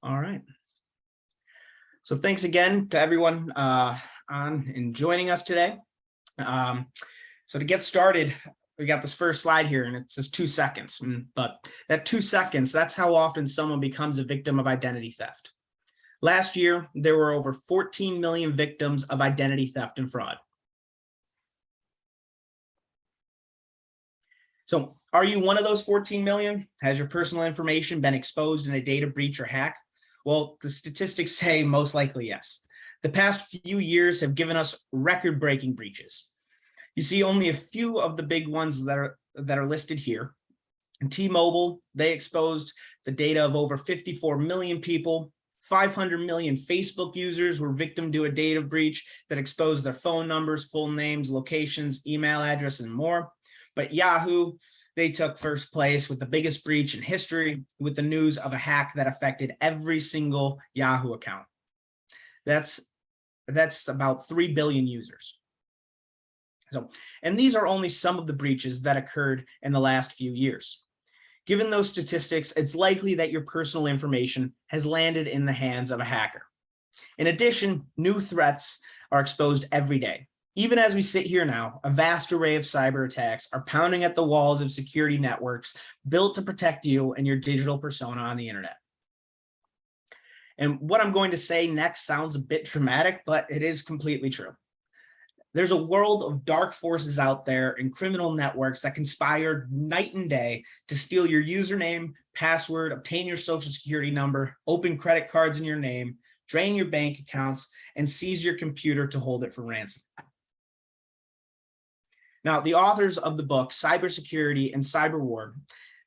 All right. So thanks again to everyone on and joining us today. So to get started, we got this first slide here and it says 2 seconds, but that 2 seconds, that's how often someone becomes a victim of identity theft. Last year, there were over 14 million victims of identity theft and fraud. So are you one of those 14 million? Has your personal information been exposed in a data breach or hack? Well, the statistics say most likely yes. The past few years have given us record-breaking breaches. You see only a few of the big ones that are listed here. And T-Mobile, they exposed the data of over 54 million people. 500 million Facebook users were victim to a data breach that exposed their phone numbers, full names, locations, email address, and more. But Yahoo, they took first place with the biggest breach in history with the news of a hack that affected every single Yahoo account. That's about 3 billion users. So, and these are only some of the breaches that occurred in the last few years. Given those statistics, it's likely that your personal information has landed in the hands of a hacker. In addition, new threats are exposed every day. Even as we sit here now, a vast array of cyber attacks are pounding at the walls of security networks built to protect you and your digital persona on the internet. And what I'm going to say next sounds a bit dramatic, but it is completely true. There's a world of dark forces out there and criminal networks that conspire night and day to steal your username, password, obtain your social security number, open credit cards in your name, drain your bank accounts, and seize your computer to hold it for ransom. Now, the authors of the book, Cybersecurity and Cyber War,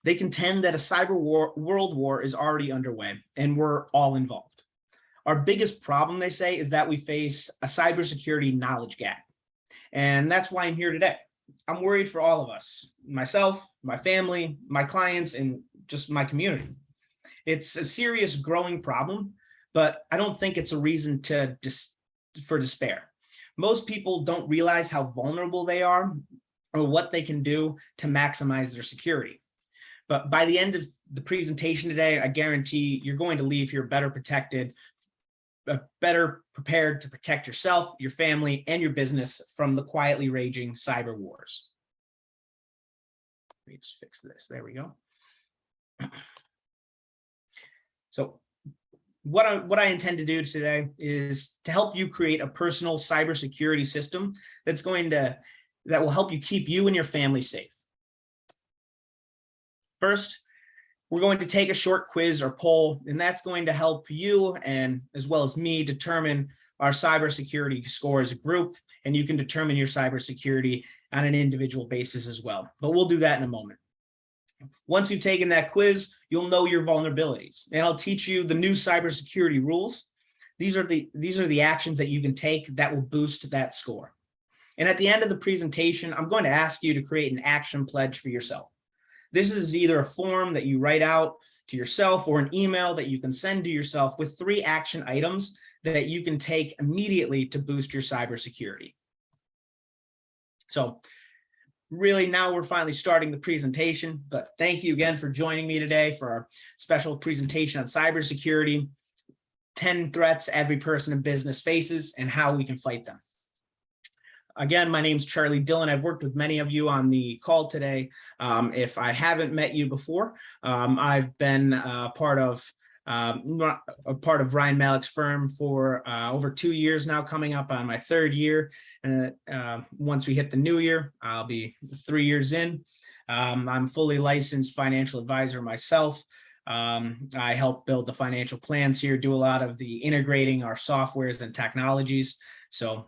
they contend that a world war is already underway and we're all involved. Our biggest problem, they say, is that we face a cybersecurity knowledge gap. And that's why I'm here today. I'm worried for all of us, myself, my family, my clients, and just my community. It's a serious growing problem, but I don't think it's a reason for despair. Most people don't realize how vulnerable they are or what they can do to maximize their security. But by the end of the presentation today, I guarantee you're going to leave here better protected, better prepared to protect yourself, your family, and your business from the quietly raging cyber wars. Let me just fix this. There we go. So what I intend to do today is to help you create a personal cybersecurity system that will help you keep you and your family safe. First, we're going to take a short quiz or poll, and that's going to help you and as well as me determine our cybersecurity score as a group, and you can determine your cybersecurity on an individual basis as well. But we'll do that in a moment. Once you've taken that quiz, you'll know your vulnerabilities, and I'll teach you the new cybersecurity rules. These are the actions that you can take that will boost that score. And at the end of the presentation, I'm going to ask you to create an action pledge for yourself. This is either a form that you write out to yourself or an email that you can send to yourself with 3 action items that you can take immediately to boost your cybersecurity. So really now we're finally starting the presentation, but thank you again for joining me today for our special presentation on cybersecurity, 10 threats every person in business faces and how we can fight them. Again, my name's Charlie Dillon. I've worked with many of you on the call today. If I haven't met you before, I've been part of Ryan Malick's firm for over 2 years now, coming up on my 3rd year. And once we hit the new year, I'll be 3 years in. I'm fully licensed financial advisor myself. I help build the financial plans here, do a lot of the integrating our softwares and technologies. So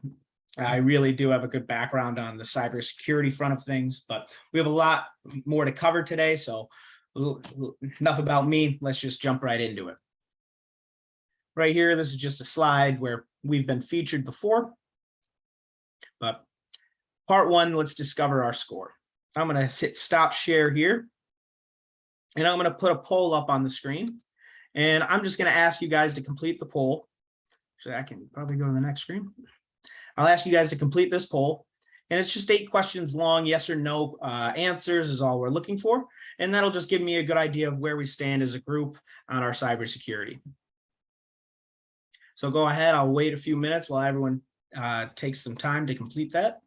I really do have a good background on the cybersecurity front of things, but we have a lot more to cover today. So enough about me. Let's just jump right into it. Right here, this is just a slide where we've been featured before. But part 1, let's discover our score. I'm going to hit stop share here. And I'm going to put a poll up on the screen. And I'm just going to ask you guys to complete the poll. So I can probably go to the next screen. I'll ask you guys to complete this poll, and it's just 8 questions long. Yes or no answers is all we're looking for, and that'll just give me a good idea of where we stand as a group on our cybersecurity. So go ahead, I'll wait a few minutes while everyone takes some time to complete that.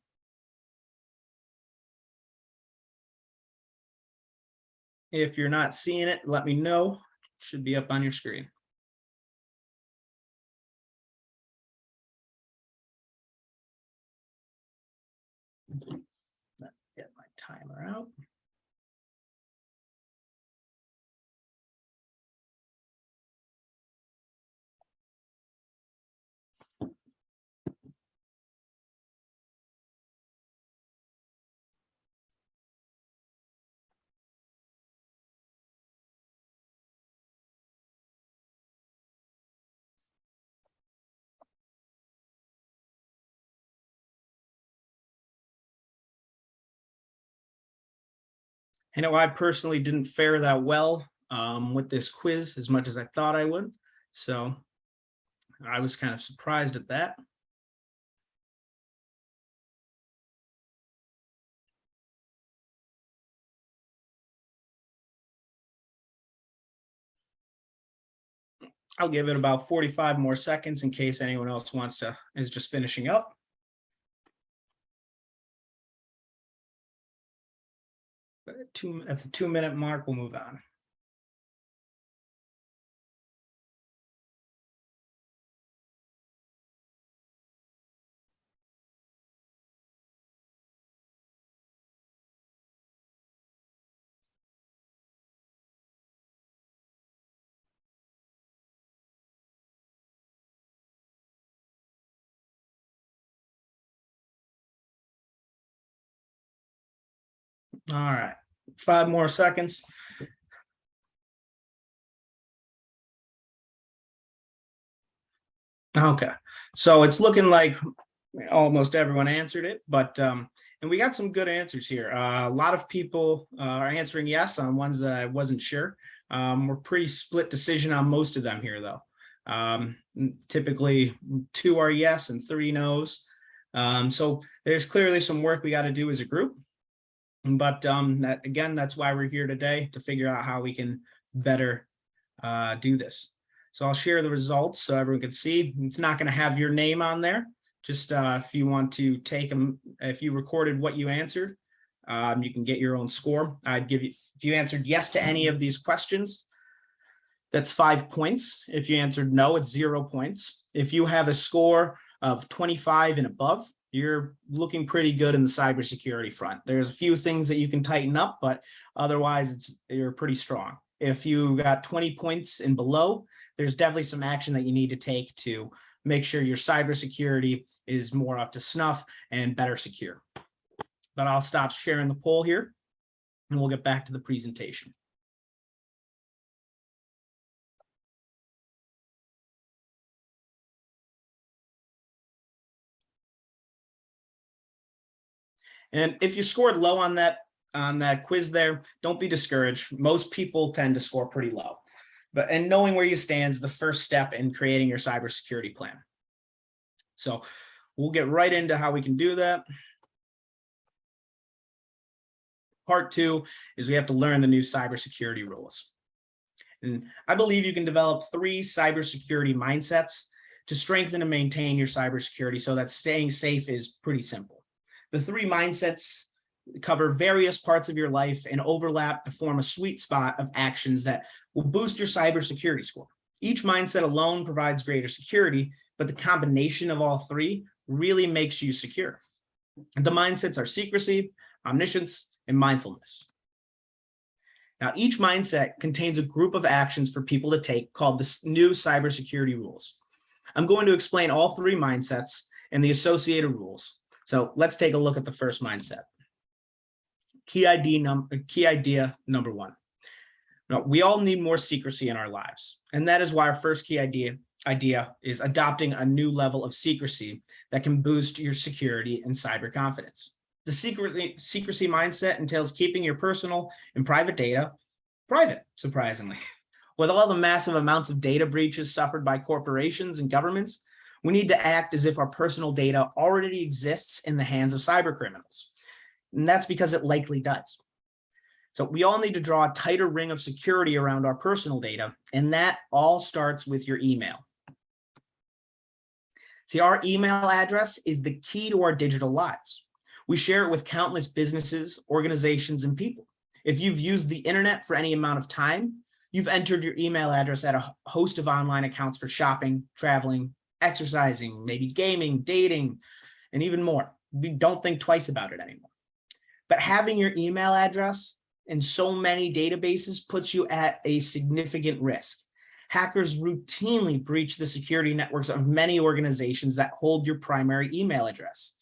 If you're not seeing it, let me know. It should be up on your screen. Get my timer out. I know I personally didn't fare that well with this quiz as much as I thought I would. So I was kind of surprised at that. I'll give it about 45 more seconds in case anyone else is just finishing up. But at the 2-minute mark, we'll move on. All right, 5 more seconds. Okay, so it's looking like almost everyone answered it, but and we got some good answers here. A lot of people are answering yes on ones that I wasn't sure. We're pretty split decision on most of them here, though. Typically 2 are yes and 3 no's. So there's clearly some work we got to do as a group. But that's why we're here today, to figure out how we can better do this. So I'll share the results so everyone can see. It's not going to have your name on there. Just if you want to take them, if you recorded what you answered, you can get your own score. I'd give you, if you answered yes to any of these questions, that's 5 points. If you answered no, it's 0 points. If you have a score of 25 and above, you're looking pretty good in the cybersecurity front. There's a few things that you can tighten up, but otherwise you're pretty strong. If you got 20 points and below, there's definitely some action that you need to take to make sure your cybersecurity is more up to snuff and better secure. But I'll stop sharing the poll here and we'll get back to the presentation. And if you scored low on that quiz there, don't be discouraged. Most people tend to score pretty low. And knowing where you stand is the first step in creating your cybersecurity plan. So we'll get right into how we can do that. Part 2 is we have to learn the new cybersecurity rules. And I believe you can develop 3 cybersecurity mindsets to strengthen and maintain your cybersecurity so that staying safe is pretty simple. The 3 mindsets cover various parts of your life and overlap to form a sweet spot of actions that will boost your cybersecurity score. Each mindset alone provides greater security, but the combination of all 3 really makes you secure. The mindsets are secrecy, omniscience, and mindfulness. Now, each mindset contains a group of actions for people to take called the new cybersecurity rules. I'm going to explain all 3 mindsets and the associated rules. So let's take a look at the first mindset. Key idea number 1. Now, we all need more secrecy in our lives. And that is why our first key idea is adopting a new level of secrecy that can boost your security and cyber confidence. The secrecy mindset entails keeping your personal and private data private, surprisingly. With all the massive amounts of data breaches suffered by corporations and governments, we need to act as if our personal data already exists in the hands of cyber criminals. And that's because it likely does. So we all need to draw a tighter ring of security around our personal data, and that all starts with your email. See, our email address is the key to our digital lives. We share it with countless businesses, organizations, and people. If you've used the internet for any amount of time, you've entered your email address at a host of online accounts for shopping, traveling, exercising, maybe gaming, dating, and even more. We don't think twice about it anymore. But having your email address in so many databases puts you at a significant risk. Hackers routinely breach the security networks of many organizations that hold your primary email address.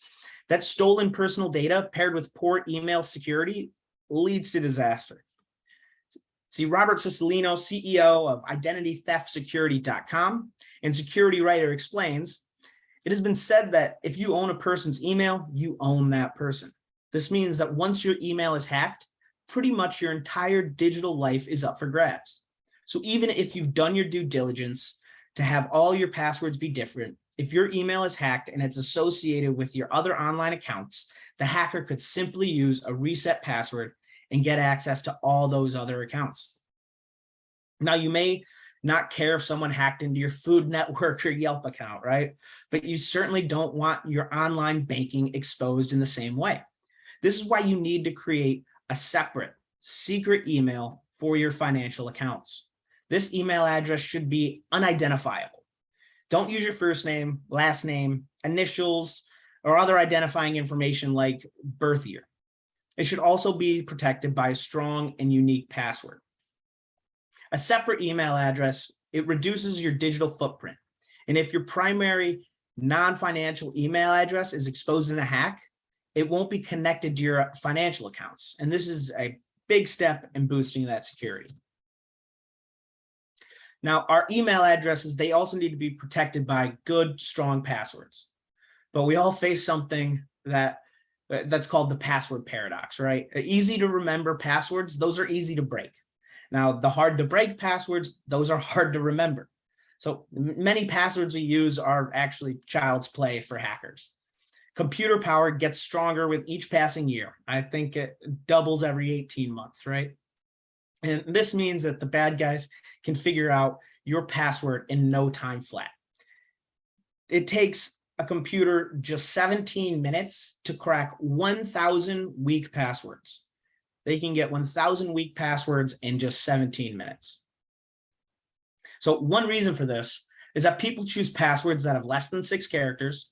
That stolen personal data paired with poor email security leads to disaster. See, Robert Cicilline, CEO of IdentityTheftSecurity.com and security writer, explains, it has been said that if you own a person's email, you own that person. This means that once your email is hacked, pretty much your entire digital life is up for grabs. So even if you've done your due diligence to have all your passwords be different, if your email is hacked and it's associated with your other online accounts, the hacker could simply use a reset password and get access to all those other accounts. Now, you may not care if someone hacked into your Food Network or Yelp account, right? But you certainly don't want your online banking exposed in the same way. This is why you need to create a separate secret email for your financial accounts. This email address should be unidentifiable. Don't use your first name, last name, initials, or other identifying information like birth year. It should also be protected by a strong and unique password. A separate email address, it reduces your digital footprint. And if your primary non-financial email address is exposed in a hack, it won't be connected to your financial accounts. And this is a big step in boosting that security. Now, our email addresses, they also need to be protected by good, strong passwords. But we all face something that's called the password paradox, right? Easy to remember passwords, those are easy to break. Now, the hard to break passwords, those are hard to remember. So many passwords we use are actually child's play for hackers. Computer power gets stronger with each passing year. I think it doubles every 18 months, right? And this means that the bad guys can figure out your password in no time flat. It takes a computer just 17 minutes to crack 1,000 weak passwords. They can get 1,000 weak passwords in just 17 minutes. So one reason for this is that people choose passwords that have less than 6 characters,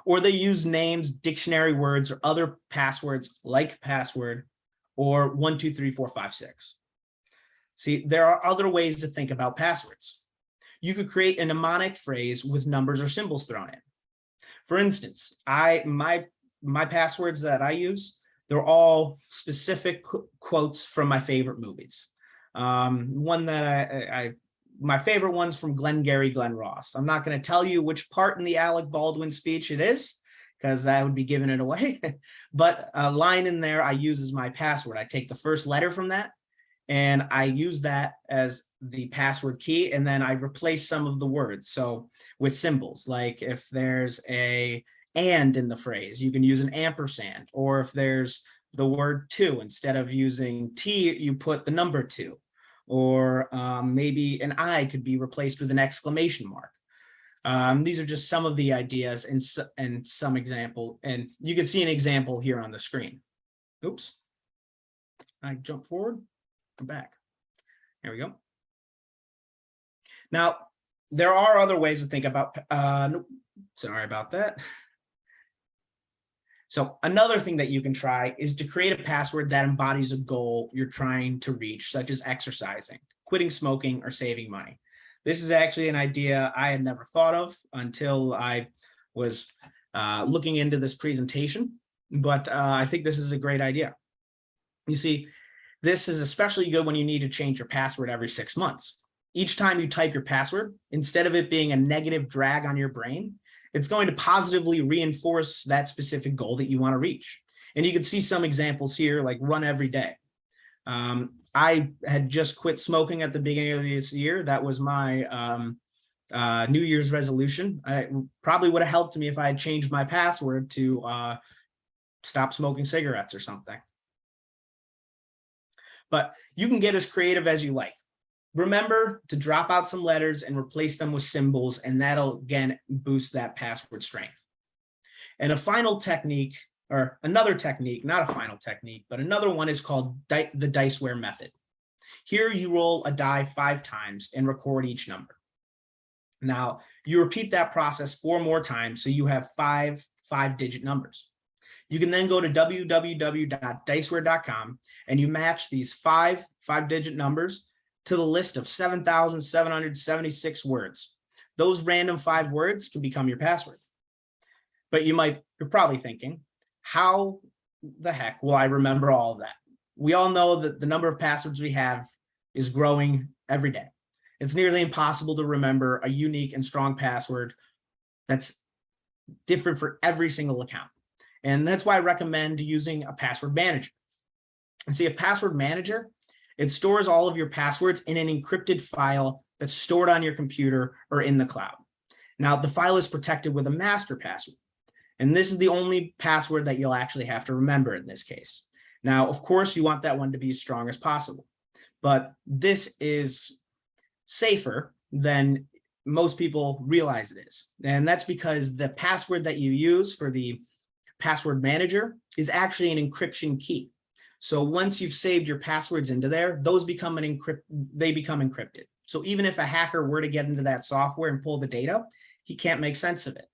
or they use names, dictionary words, or other passwords like password or 1, 2, 3, 4, 5, 6. See, there are other ways to think about passwords. You could create a mnemonic phrase with numbers or symbols thrown in. For instance, my passwords that I use, they're all specific quotes from my favorite movies. One that my favorite one's from Glengarry Glen Ross. I'm not going to tell you which part in the Alec Baldwin speech it is, because that would be giving it away. But a line in there I use as my password. I take the first letter from that, and I use that as the password key, and then I replace some of the words. So with symbols, like if there's a and in the phrase, you can use an ampersand, or if there's the word to, instead of using T, you put the number 2, or maybe an I could be replaced with an exclamation mark. These are just some of the ideas and some example, and you can see an example here on the screen. Oops, I jump forward, come back. There we go. Now, there are other ways to think about, nope, sorry about that. So another thing that you can try is to create a password that embodies a goal you're trying to reach, such as exercising, quitting smoking, or saving money. This is actually an idea I had never thought of until I was looking into this presentation, but I think this is a great idea. You see, this is especially good when you need to change your password every 6 months. Each time you type your password, instead of it being a negative drag on your brain, it's going to positively reinforce that specific goal that you want to reach. And you can see some examples here, like run every day. I had just quit smoking at the beginning of this year. That was my New Year's resolution. It probably would have helped me if I had changed my password to stop smoking cigarettes or something. But you can get as creative as you like. Remember to drop out some letters and replace them with symbols, and that'll again boost that password strength. And a final technique, or another technique, not a final technique, but another one is called the diceware method. Here you roll a die 5 times and record each number. Now you repeat that process 4 more times, so you have 5 5-digit numbers. You can then go to www.diceware.com and you match these 5 5-digit numbers to the list of 7,776 words. Those random 5 words can become your password. But you're probably thinking, how the heck will I remember all of that? We all know that the number of passwords we have is growing every day. It's nearly impossible to remember a unique and strong password that's different for every single account. And that's why I recommend using a password manager. And see, a password manager, it stores all of your passwords in an encrypted file that's stored on your computer or in the cloud. Now, the file is protected with a master password. And this is the only password that you'll actually have to remember in this case. Now, of course, you want that one to be as strong as possible, but this is safer than most people realize it is. And that's because the password that you use for the password manager is actually an encryption key. So once you've saved your passwords into there, those become encrypted. So even if a hacker were to get into that software and pull the data, he can't make sense of it.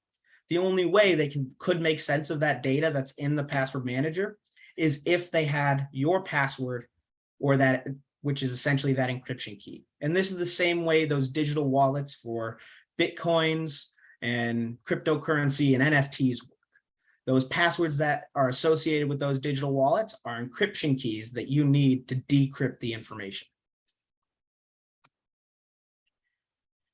The only way they could make sense of that data that's in the password manager is if they had your password, or that, which is essentially that encryption key. And this is the same way those digital wallets for Bitcoins and cryptocurrency and NFTs work. Those passwords that are associated with those digital wallets are encryption keys that you need to decrypt the information.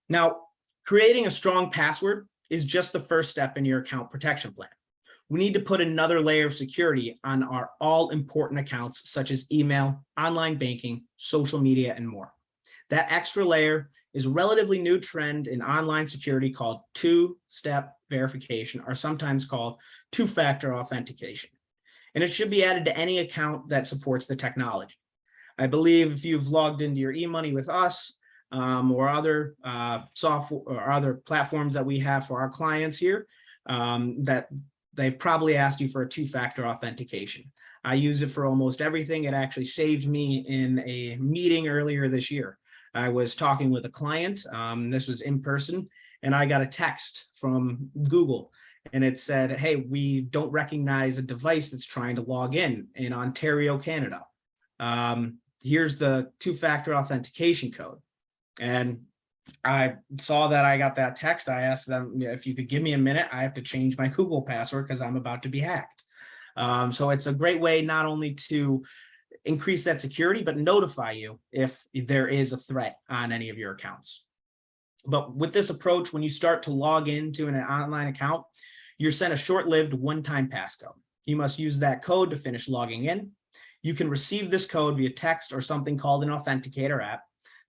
Now, creating a strong password is just the first step in your account protection plan. We need to put another layer of security on our all important accounts, such as email, online banking, social media, and more. That extra layer is a relatively new trend in online security called two-step verification, or sometimes called two-factor authentication. And it should be added to any account that supports the technology. I believe if you've logged into your eMoney with us, or other software or other platforms that we have for our clients here, that they've probably asked you for a two-factor authentication. I use it for almost everything. It actually saved me in a meeting earlier this year. I was talking with a client, this was in person, and I got a text from Google, and it said, hey, we don't recognize a device that's trying to log in Ontario, Canada. Here's the two-factor authentication code. And I saw that I got that text. I asked them if you could give me a minute. I have to change my Google password because I'm about to be hacked. So it's a great way not only to increase that security, but notify you if there is a threat on any of your accounts. But with this approach, when you start to log into an online account, you're sent a short-lived one-time passcode. You must use that code to finish logging in. You can receive this code via text or something called an authenticator app.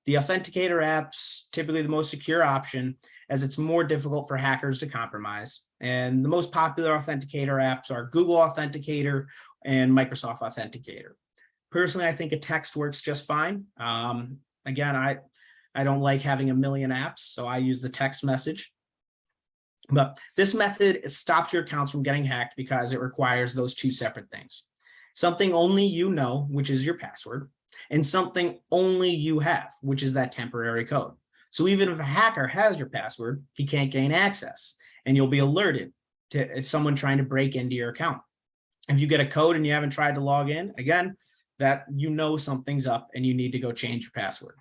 The authenticator app's typically the most secure option, as it's more difficult for hackers to compromise. And the most popular authenticator apps are Google Authenticator and Microsoft Authenticator. Personally, I think a text works just fine. Again, I don't like having a million apps, so I use the text message. But this method stops your accounts from getting hacked because it requires those two separate things. Something only you know, which is your password, and something only you have, which is that temporary code. So even if a hacker has your password, he can't gain access, and you'll be alerted to someone trying to break into your account. If you get a code and you haven't tried to log in, again, that you know something's up and you need to go change your password.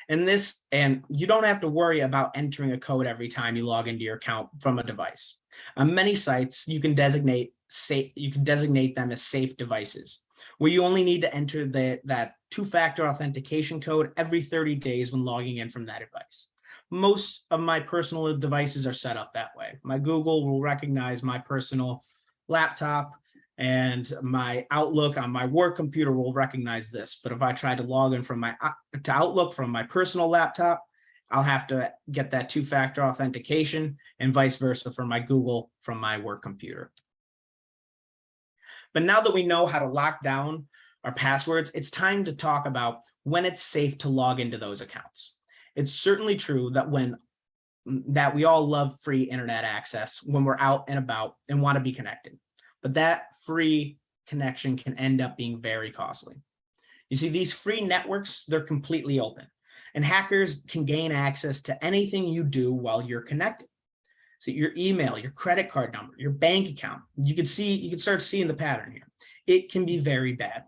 And you don't have to worry about entering a code every time you log into your account from a device. On many sites, you can designate them as safe devices, where you only need to enter that two-factor authentication code every 30 days when logging in from that device. Most of my personal devices are set up that way. My Google will recognize my personal laptop, and my Outlook on my work computer will recognize this. But if I try to log in from to Outlook from my personal laptop, I'll have to get that two-factor authentication, and vice versa for my Google from my work computer. But now that we know how to lock down our passwords, it's time to talk about when it's safe to log into those accounts. It's certainly true that we all love free internet access when we're out and about and want to be connected, but that free connection can end up being very costly. You see, these free networks, they're completely open, and hackers can gain access to anything you do while you're connected. So your email, your credit card number, your bank account, you can start seeing the pattern here. It can be very bad.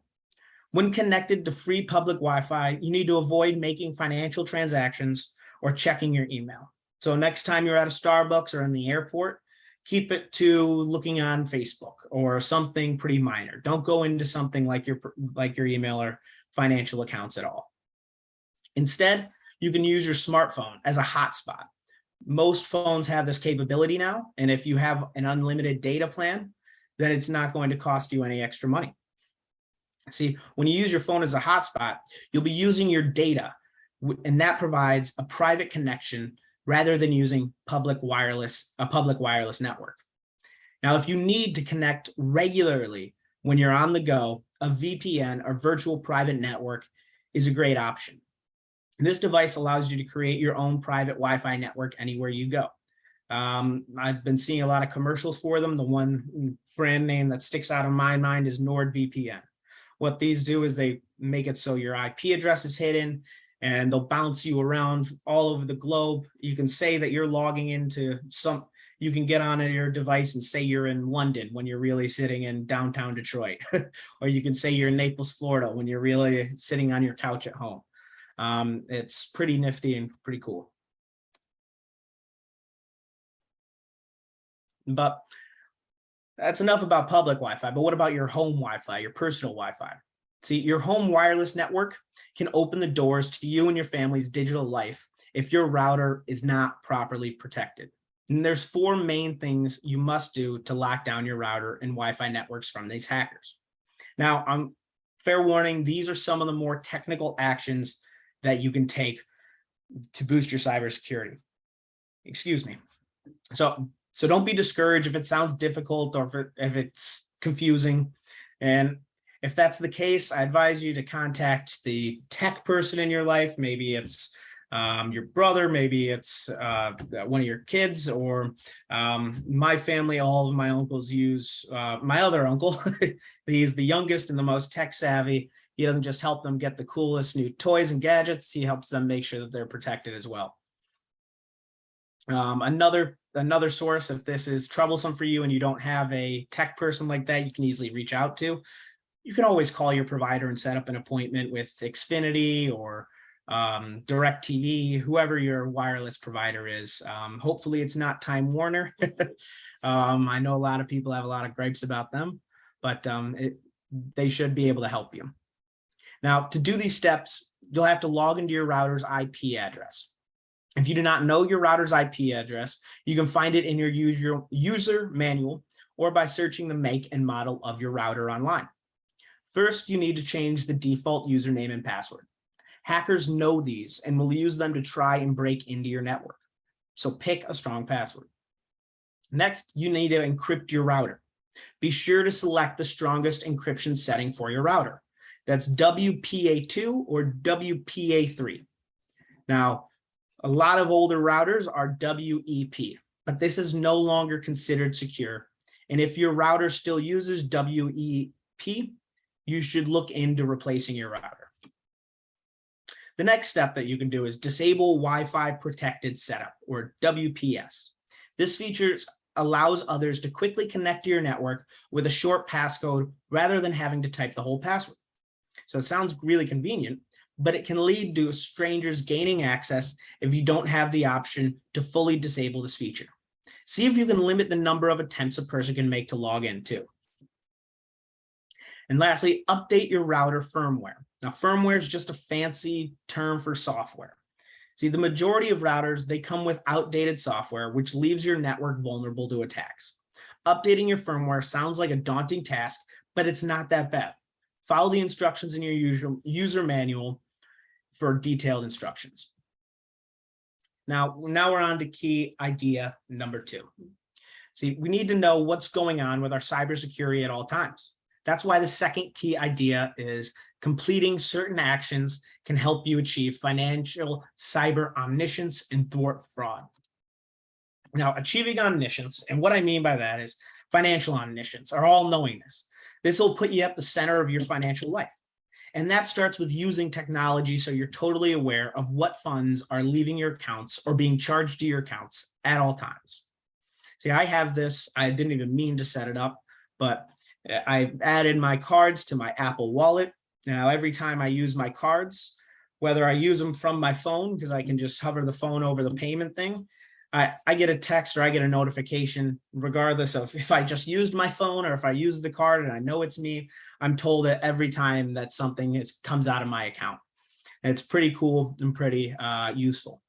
When connected to free public Wi-Fi, you need to avoid making financial transactions or checking your email. So next time you're at a Starbucks or in the airport, keep it to looking on Facebook or something pretty minor. Don't go into something like your email or financial accounts at all. Instead, you can use your smartphone as a hotspot. Most phones have this capability now, and if you have an unlimited data plan, then it's not going to cost you any extra money. See, when you use your phone as a hotspot, you'll be using your data, and that provides a private connection rather than using a public wireless network. Now, if you need to connect regularly when you're on the go, a VPN or virtual private network is a great option. This device allows you to create your own private Wi-Fi network anywhere you go. I've been seeing a lot of commercials for them. The one brand name that sticks out in my mind is NordVPN. What these do is they make it so your IP address is hidden, and they'll bounce you around all over the globe. You can say that you're logging into you can get on your device and say you're in London when you're really sitting in downtown Detroit, or you can say you're in Naples, Florida when you're really sitting on your couch at home. It's pretty nifty and pretty cool. But that's enough about public Wi-Fi, but what about your home Wi-Fi, your personal Wi-Fi? See, your home wireless network can open the doors to you and your family's digital life if your router is not properly protected. And there's 4 main things you must do to lock down your router and Wi-Fi networks from these hackers. Now, fair warning, these are some of the more technical actions that you can take to boost your cybersecurity. Excuse me. So don't be discouraged if it sounds difficult or if it's confusing. And if that's the case, I advise you to contact the tech person in your life. Maybe it's your brother, maybe it's one of your kids, or my family, all of my uncles use my other uncle. He's the youngest and the most tech savvy. He doesn't just help them get the coolest new toys and gadgets, he helps them make sure that they're protected as well. Another source, if this is troublesome for you and you don't have a tech person like that you can easily reach out to, you can always call your provider and set up an appointment with Xfinity or DirecTV, whoever your wireless provider is. Hopefully it's not Time Warner. I know a lot of people have a lot of gripes about them, but they should be able to help you. Now, to do these steps, you'll have to log into your router's IP address. If you do not know your router's IP address, you can find it in your user manual or by searching the make and model of your router online. First, you need to change the default username and password. Hackers know these and will use them to try and break into your network. So pick a strong password. Next, you need to encrypt your router. Be sure to select the strongest encryption setting for your router. That's WPA2 or WPA3. Now, a lot of older routers are WEP, but this is no longer considered secure. And if your router still uses WEP, you should look into replacing your router. The next step that you can do is disable Wi-Fi protected setup, or WPS. This feature allows others to quickly connect to your network with a short passcode rather than having to type the whole password. So it sounds really convenient, but it can lead to strangers gaining access if you don't have the option to fully disable this feature. See if you can limit the number of attempts a person can make to log in too. And lastly, update your router firmware. Now, firmware is just a fancy term for software. See, the majority of routers, they come with outdated software, which leaves your network vulnerable to attacks. Updating your firmware sounds like a daunting task, but it's not that bad. Follow the instructions in your user manual for detailed instructions. Now we're on to key idea number 2. See, we need to know what's going on with our cybersecurity at all times. That's why the second key idea is completing certain actions can help you achieve financial cyber omniscience and thwart fraud. Now, achieving omniscience, and what I mean by that is financial omniscience, or all-knowingness. This will put you at the center of your financial life. And that starts with using technology so you're totally aware of what funds are leaving your accounts or being charged to your accounts at all times. See, I have this, I didn't even mean to set it up, but I added my cards to my Apple Wallet. Now, every time I use my cards, whether I use them from my phone, because I can just hover the phone over the payment thing, I get a text or I get a notification, regardless of if I just used my phone or if I used the card and I know it's me, I'm told that every time that something comes out of my account. And it's pretty cool and pretty useful.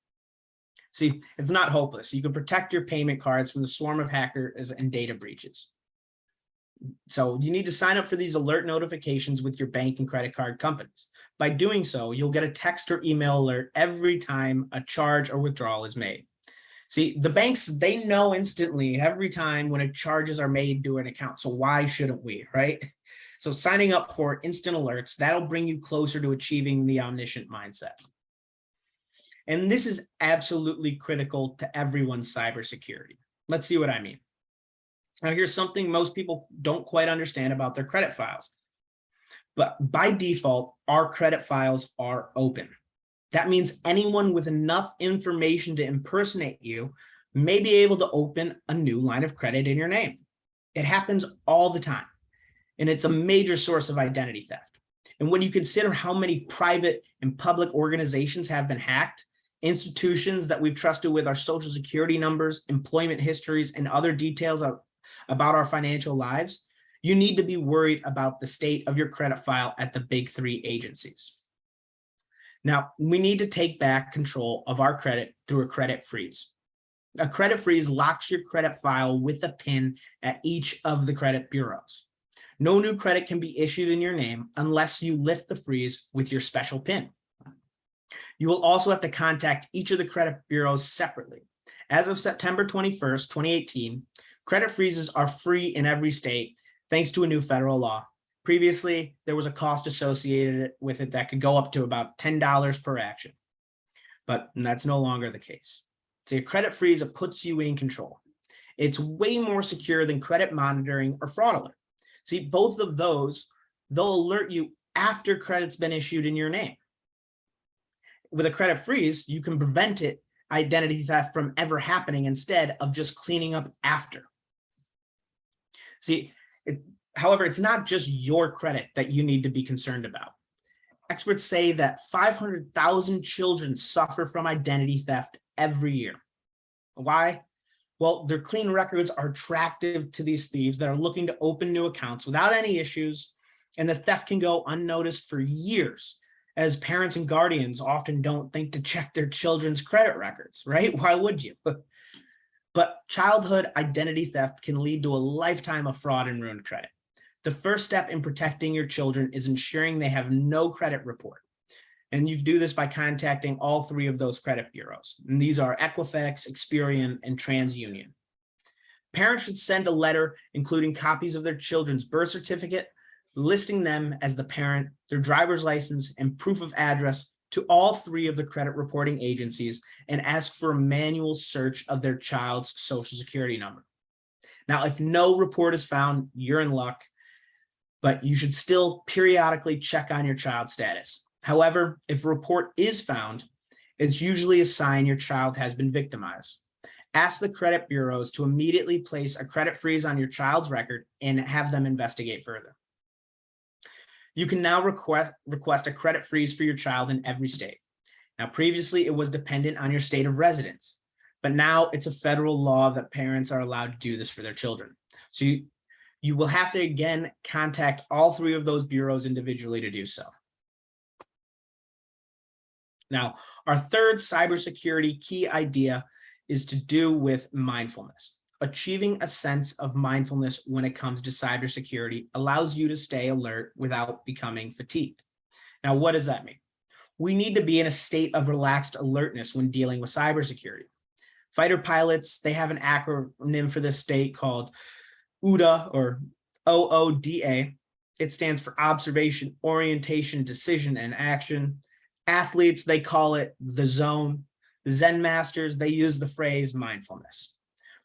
See, it's not hopeless. You can protect your payment cards from the swarm of hackers and data breaches. So you need to sign up for these alert notifications with your bank and credit card companies. By doing so, you'll get a text or email alert every time a charge or withdrawal is made. See, the banks, they know instantly every time when charges are made to an account. So why shouldn't we, right? So signing up for instant alerts, that'll bring you closer to achieving the omniscient mindset. And this is absolutely critical to everyone's cybersecurity. Let's see what I mean. Now, here's something most people don't quite understand about their credit files. But by default, our credit files are open. That means anyone with enough information to impersonate you may be able to open a new line of credit in your name. It happens all the time, and it's a major source of identity theft. And when you consider how many private and public organizations have been hacked, institutions that we've trusted with our social security numbers, employment histories, and other details about our financial lives, you need to be worried about the state of your credit file at the big three agencies. Now, we need to take back control of our credit through a credit freeze. A credit freeze locks your credit file with a PIN at each of the credit bureaus. No new credit can be issued in your name unless you lift the freeze with your special PIN. You will also have to contact each of the credit bureaus separately. As of September 21st, 2018, credit freezes are free in every state thanks to a new federal law. Previously, there was a cost associated with it that could go up to about $10 per action, but that's no longer the case. See, a credit freeze puts you in control. It's way more secure than credit monitoring or fraud alert. See, both of those, they'll alert you after credit's been issued in your name. With a credit freeze, you can prevent identity theft from ever happening instead of just cleaning up after. See, however, it's not just your credit that you need to be concerned about. Experts say that 500,000 children suffer from identity theft every year. Why? Well, their clean records are attractive to these thieves that are looking to open new accounts without any issues, and the theft can go unnoticed for years, as parents and guardians often don't think to check their children's credit records, right? Why would you? But childhood identity theft can lead to a lifetime of fraud and ruined credit. The first step in protecting your children is ensuring they have no credit report. And you do this by contacting all three of those credit bureaus. And these are Equifax, Experian, and TransUnion. Parents should send a letter including copies of their children's birth certificate, listing them as the parent, their driver's license, and proof of address to all three of the credit reporting agencies, and ask for a manual search of their child's social security number. Now, if no report is found, you're in luck, but you should still periodically check on your child's status. However, if a report is found, it's usually a sign your child has been victimized. Ask the credit bureaus to immediately place a credit freeze on your child's record and have them investigate further. You can now request a credit freeze for your child in every state. Now, previously, it was dependent on your state of residence, but now it's a federal law that parents are allowed to do this for their children. So you will have to, again, contact all three of those bureaus individually to do so. Now, our third cybersecurity key idea is to do with mindfulness. Achieving a sense of mindfulness when it comes to cybersecurity allows you to stay alert without becoming fatigued. Now, what does that mean? We need to be in a state of relaxed alertness when dealing with cybersecurity. Fighter pilots, they have an acronym for this state called OODA, or OODA, it stands for observation, orientation, decision, and action. Athletes, they call it the zone. The Zen masters, they use the phrase mindfulness.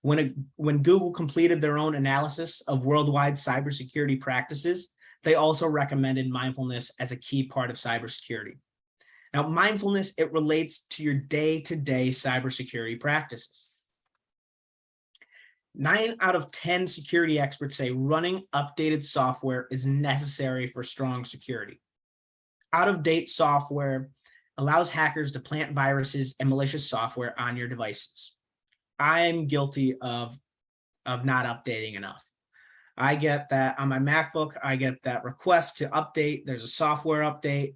When Google completed their own analysis of worldwide cybersecurity practices, they also recommended mindfulness as a key part of cybersecurity. Now, mindfulness, it relates to your day-to-day cybersecurity practices. 9 out of 10 security experts say running updated software is necessary for strong security. Out-of-date software allows hackers to plant viruses and malicious software on your devices. I'm guilty of not updating enough. I get that on my MacBook, I get that request to update. There's a software update,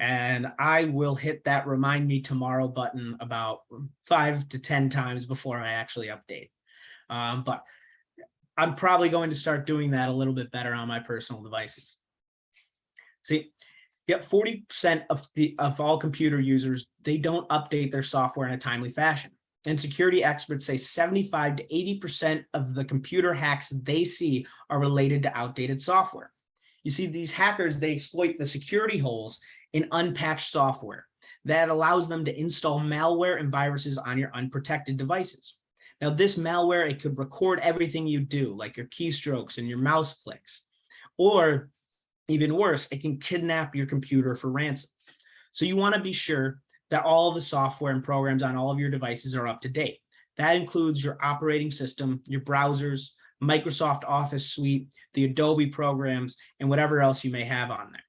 and I will hit that remind me tomorrow button about 5 to 10 times before I actually update. But I'm probably going to start doing that a little bit better on my personal devices. See, yet 40% of all computer users, they don't update their software in a timely fashion. And security experts say 75 to 80% of the computer hacks they see are related to outdated software. You see, these hackers, they exploit the security holes in unpatched software that allows them to install malware and viruses on your unprotected devices. Now, this malware, it could record everything you do, like your keystrokes and your mouse clicks, or even worse, it can kidnap your computer for ransom. So you want to be sure that all of the software and programs on all of your devices are up to date. That includes your operating system, your browsers, Microsoft Office suite, the Adobe programs, and whatever else you may have on there.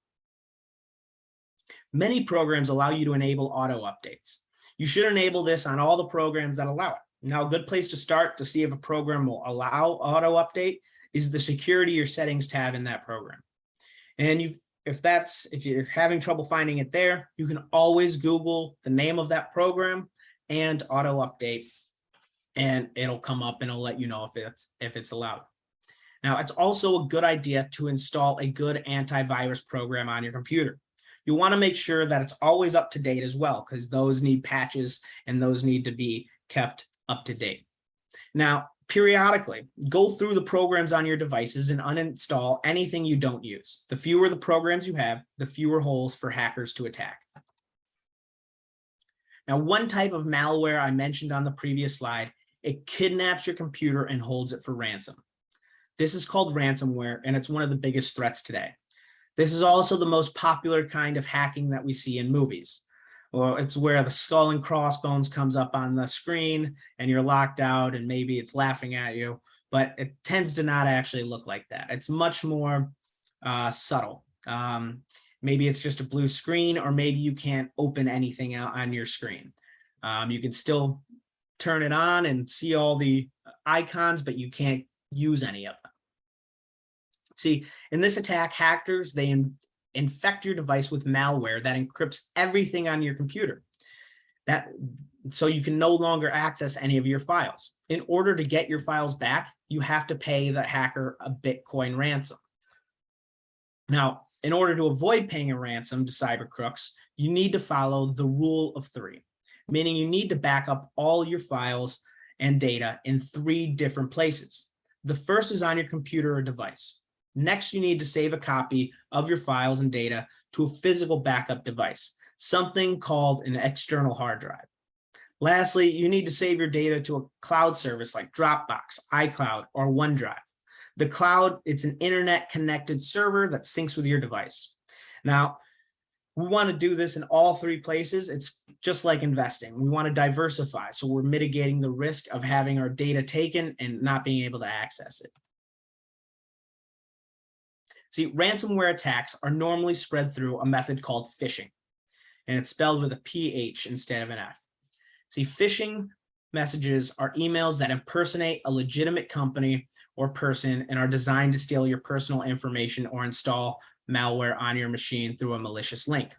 Many programs allow you to enable auto updates. You should enable this on all the programs that allow it. Now, a good place to start to see if a program will allow auto update is the security or settings tab in that program. And if you're having trouble finding it there, you can always Google the name of that program and auto update, and it'll come up and it'll let you know if it's allowed. Now, it's also a good idea to install a good antivirus program on your computer. You want to make sure that it's always up to date as well, because those need patches and those need to be kept up to date. Now, periodically, go through the programs on your devices and uninstall anything you don't use. The fewer the programs you have, the fewer holes for hackers to attack. Now, one type of malware I mentioned on the previous slide, it kidnaps your computer and holds it for ransom. This is called ransomware, and it's one of the biggest threats today. This is also the most popular kind of hacking that we see in movies. Or it's where the skull and crossbones comes up on the screen and you're locked out and maybe it's laughing at you, but it tends to not actually look like that. It's much more subtle. Maybe it's just a blue screen, or maybe you can't open anything out on your screen. You can still turn it on and see all the icons, but you can't use any of them. See, in this attack, hackers, they infect your device with malware that encrypts everything on your computer, so you can no longer access any of your files. In order to get your files back, you have to pay the hacker a Bitcoin ransom. Now, in order to avoid paying a ransom to cyber crooks, you need to follow the rule of 3, meaning you need to back up all your files and data in 3 different places. The first is on your computer or device. Next, you need to save a copy of your files and data to a physical backup device, something called an external hard drive. Lastly, you need to save your data to a cloud service like Dropbox, iCloud, or OneDrive. The cloud, it's an internet-connected server that syncs with your device. Now, we want to do this in all 3 places. It's just like investing. We want to diversify, so we're mitigating the risk of having our data taken and not being able to access it. See, ransomware attacks are normally spread through a method called phishing, and it's spelled with a PH instead of an F. See, phishing messages are emails that impersonate a legitimate company or person and are designed to steal your personal information or install malware on your machine through a malicious link.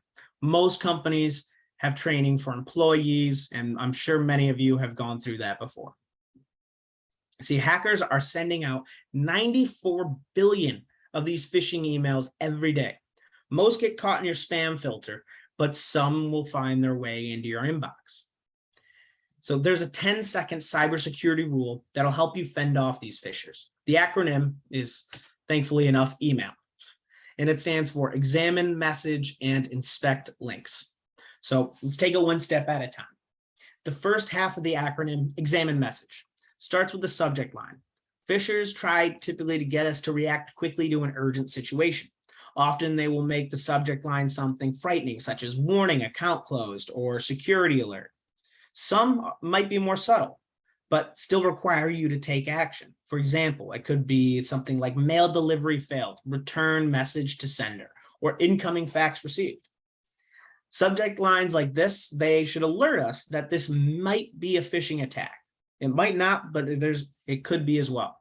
Most companies have training for employees, and I'm sure many of you have gone through that before. See, hackers are sending out 94 billion of these phishing emails every day. Most get caught in your spam filter, but some will find their way into your inbox. So there's a 10-second cybersecurity rule that'll help you fend off these phishers. The acronym is, thankfully enough, email. and it stands for examine, message, and inspect links. So let's take it one step at a time. The first half of the acronym, examine message, starts with the subject line. Phishers try typically to get us to react quickly to an urgent situation. Often they will make the subject line something frightening, such as warning, account closed, or security alert. Some might be more subtle, but still require you to take action. For example, it could be something like mail delivery failed, return message to sender, or incoming fax received. Subject lines like this, they should alert us that this might be a phishing attack. It might not, but it could be as well.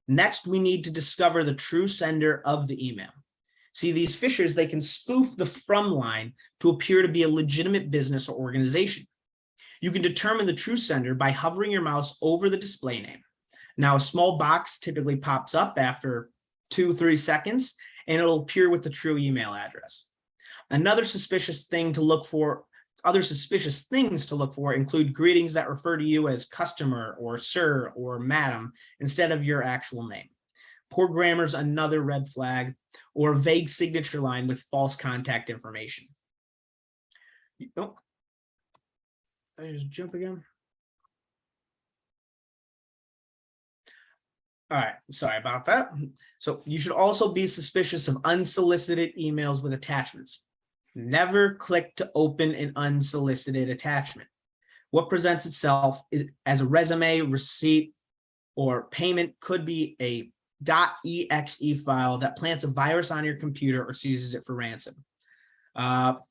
Next, we need to discover the true sender of the email. See, these phishers, they can spoof the from line to appear to be a legitimate business or organization. You can determine the true sender by hovering your mouse over the display name. Now, a small box typically pops up after 2-3 seconds, and it'll appear with the true email address. Other suspicious things to look for include greetings that refer to you as customer or sir or madam instead of your actual name. Poor grammar is another red flag, or a vague signature line with false contact information. Oh, I just jump again. All right, sorry about that. So you should also be suspicious of unsolicited emails with attachments. Never click to open an unsolicited attachment. What presents itself as a resume, receipt, or payment could be a .exe file that plants a virus on your computer or uses it for ransom.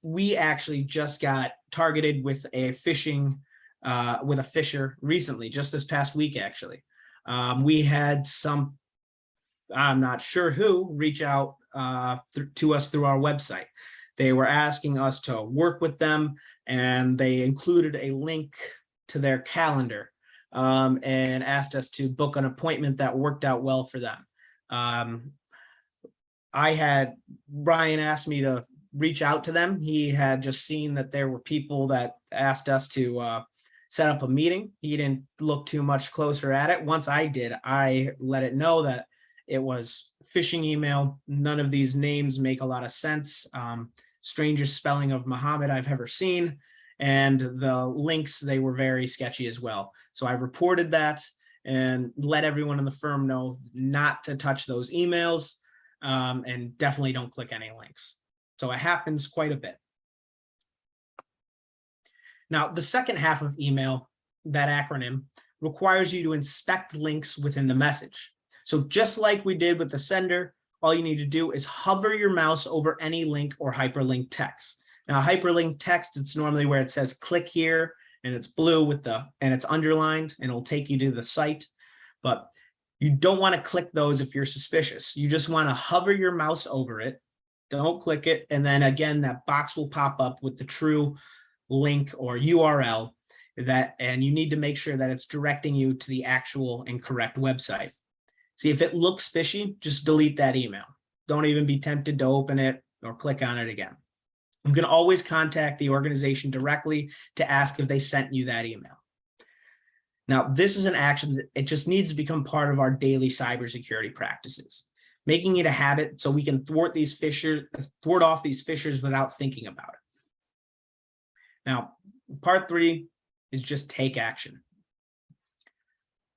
We actually just got targeted with a phishing, with a phisher recently, just this past week, actually. We had some, I'm not sure who, reach out to us through our website. They were asking us to work with them, and they included a link to their calendar and asked us to book an appointment that worked out well for them. Brian asked me to reach out to them. He had just seen that there were people that asked us to set up a meeting. He didn't look too much closer at it. Once I did, I let it know that it was phishing email. None of these names make a lot of sense. Strangest spelling of Muhammad I've ever seen. And the links, they were very sketchy as well. So I reported that and let everyone in the firm know not to touch those emails, and definitely don't click any links. So it happens quite a bit. Now, the second half of email, that acronym, requires you to inspect links within the message. So just like we did with the sender, all you need to do is hover your mouse over any link or hyperlink text. Now, hyperlink text, it's normally where it says click here, and it's blue and it's underlined, and it'll take you to the site. But you don't want to click those if you're suspicious. You just want to hover your mouse over it, don't click it, and then again, that box will pop up with the true link or URL and you need to make sure that it's directing you to the actual and correct website. See, if it looks fishy, just delete that email. Don't even be tempted to open it or click on it again. You can always contact the organization directly to ask if they sent you that email. Now, this is an action that it just needs to become part of our daily cybersecurity practices, making it a habit so we can thwart off these fishers without thinking about it. Now, part 3 is just take action.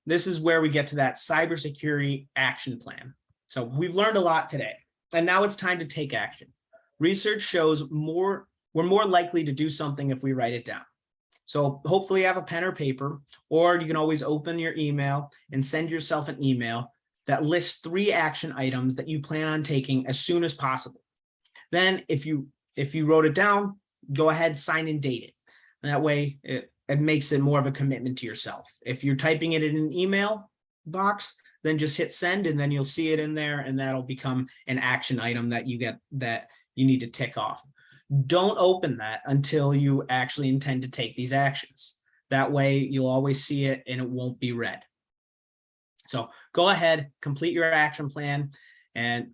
This is where we get to that cybersecurity action plan. So we've learned a lot today, and now it's time to take action. Research shows we're more likely to do something if we write it down. So hopefully you have a pen or paper, or you can always open your email and send yourself an email that lists 3 action items that you plan on taking as soon as possible. Then if you wrote it down, go ahead, sign and date it. And that way it makes it more of a commitment to yourself. If you're typing it in an email box, then just hit send, and then you'll see it in there, and that'll become an action item that you need to tick off. Don't open that until you actually intend to take these actions. That way you'll always see it and it won't be read. So go ahead, complete your action plan, and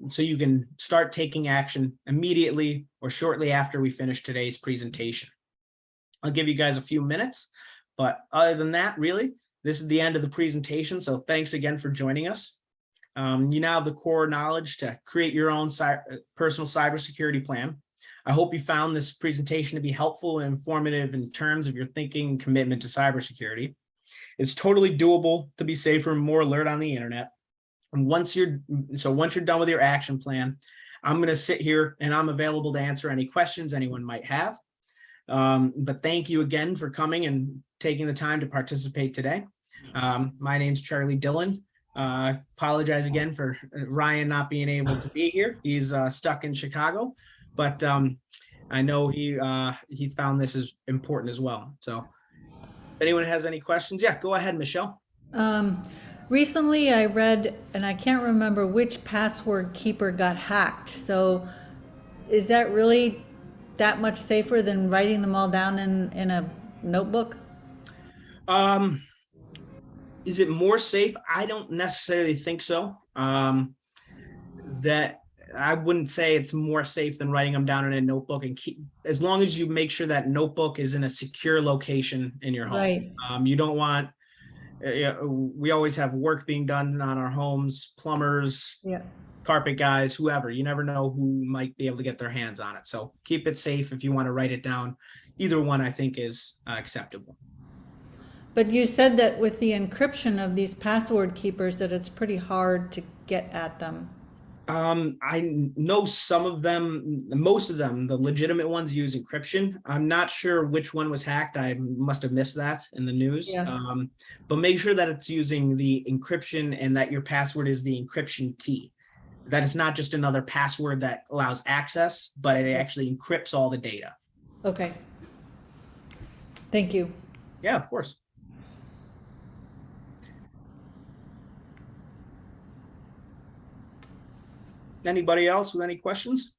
so you can start taking action immediately or shortly after we finish today's presentation. I'll give you guys a few minutes, but other than that, really, this is the end of the presentation. So thanks again for joining us. You now have the core knowledge to create your own personal cybersecurity plan. I hope you found this presentation to be helpful and informative in terms of your thinking and commitment to cybersecurity. It's totally doable to be safer and more alert on the internet. And once you're done with your action plan, I'm going to sit here and I'm available to answer any questions anyone might have. But thank you again for coming and taking the time to participate today. My name's Charlie Dillon. Apologize again for Ryan not being able to be here. He's stuck in Chicago, but I know he found this is important as well. So if anyone has any questions, yeah, go ahead, Michelle. Recently I read, and I can't remember which password keeper got hacked. So is that really that much safer than writing them all down in a notebook? Is it more safe? I don't necessarily think so. That I wouldn't say it's more safe than writing them down in a notebook, and as long as you make sure that notebook is in a secure location in your home. Right. You don't want, we always have work being done on our homes, plumbers, Yeah. carpet guys, whoever. You never know who might be able to get their hands on it. So keep it safe if you want to write it down. Either one I think is acceptable. But you said that with the encryption of these password keepers that it's pretty hard to get at them. I know some of them, most of them, the legitimate ones use encryption. I'm not sure which one was hacked. I must have missed that in the news. Yeah. But make sure that it's using the encryption and that your password is the encryption key. That it's not just another password that allows access, but it actually encrypts all the data. Okay. Thank you. Yeah, of course. Anybody else with any questions?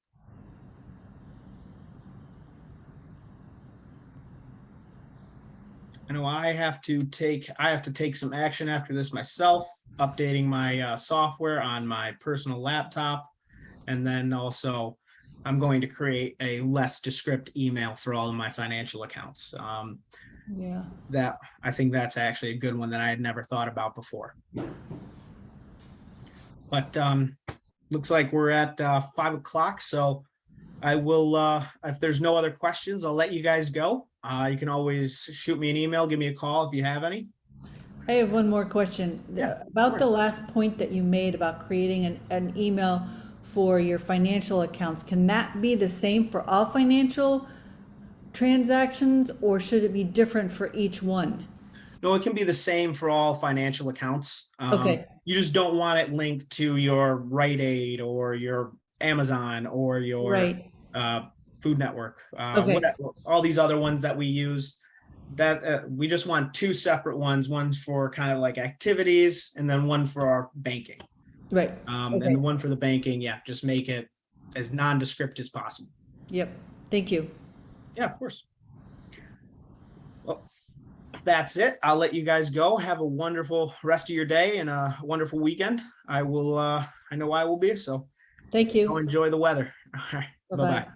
I know I have to take some action after this myself, updating my software on my personal laptop. And then also I'm going to create a less descript email for all of my financial accounts. Yeah. That I think that's actually a good one that I had never thought about before. But looks like we're at 5 o'clock. So I will, if there's no other questions, I'll let you guys go. You can always shoot me an email, give me a call if you have any. I have one more question. Yeah, about the last point that you made about creating an email for your financial accounts. Can that be the same for all financial transactions, or should it be different for each one? No, it can be the same for all financial accounts. Okay. You just don't want it linked to your Rite Aid or your Amazon or your Right. Food Network. Okay. All these other ones that we use, that we just want two separate ones. One's for kind of like activities, and then one for our banking. Right. And the one for the banking, yeah, just make it as nondescript as possible. Yep. Thank you. Yeah, of course. Well, that's it. I'll let you guys go. Have a wonderful rest of your day and a wonderful weekend. I will, I know I will be, so Thank you. go enjoy the weather. All right. Bye-bye. Bye-bye.